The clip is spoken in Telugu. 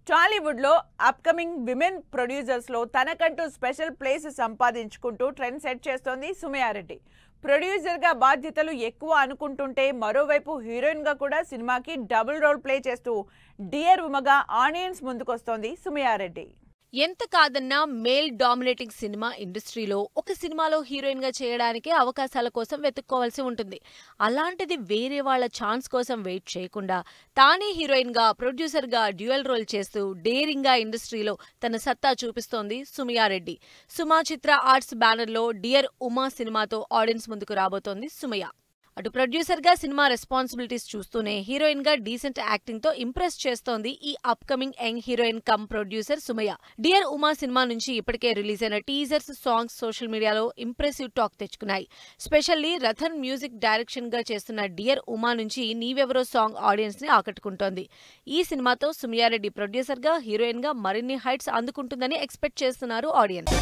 టాలీవుడ్లో అప్కమింగ్ విమెన్ ప్రొడ్యూసర్స్లో తనకంటూ స్పెషల్ ప్లేస్ సంపాదించుకుంటూ ట్రెండ్ సెట్ చేస్తోంది సుమయారెడ్డి. ప్రొడ్యూసర్గా బాధ్యతలు ఎక్కువ అనుకుంటుంటే మరోవైపు హీరోయిన్గా కూడా సినిమాకి డబుల్ రోల్ ప్లే చేస్తూ డియర్ ఉమగా ఆడియన్స్ ముందుకొస్తోంది సుమయారెడ్డి. ఎంత కాదన్నా మేల్ డామినేటింగ్ సినిమా ఇండస్ట్రీలో ఒక సినిమాలో హీరోయిన్ గా చేయడానికే అవకాశాల కోసం వెతుక్కోవాల్సి ఉంటుంది. అలాంటిది వేరే వాళ్ల ఛాన్స్ కోసం వెయిట్ చేయకుండా తానే హీరోయిన్ గా ప్రొడ్యూసర్ గా డ్యూయల్ రోల్ చేస్తూ డేరింగ్ గా ఇండస్ట్రీలో తన సత్తా చూపిస్తోంది సుమయారెడ్డి. సుమా చిత్ర ఆర్ట్స్ బ్యానర్ లో డియర్ ఉమా సినిమాతో ఆడియన్స్ ముందుకు రాబోతోంది సుమయ. అటు ప్రొడ్యూసర్ గా సినిమా రెస్పాన్సిబిలిటీస్ చూస్తూనే హీరోయిన్ గా డీసెంట్ యాక్టింగ్ తో ఇంప్రెస్ చేస్తోంది ఈ upcoming young heroine come producer Sumaya. Dear Uma cinema నుంచి ఇప్పటికే రిలీజ్ అయిన టీజర్స్, సాంగ్స్ సోషల్ మీడియాలో impressive talk తెచ్చుకున్నాయి. Specially Rathan music direction గా చేస్తున్న డియర్ ఉమా నుంచి నీవెవరో సాంగ్ ఆడియన్స్ ని ఆకట్టుకుంటోంది. ఈ సినిమాతో సుమయారెడ్డి ప్రొడ్యూసర్ గా హీరోయిన్ గా మరిన్ని హైట్స్ అందుకుంటుందని ఎక్స్పెక్ట్ చేస్తున్నారు ఆడియన్స్.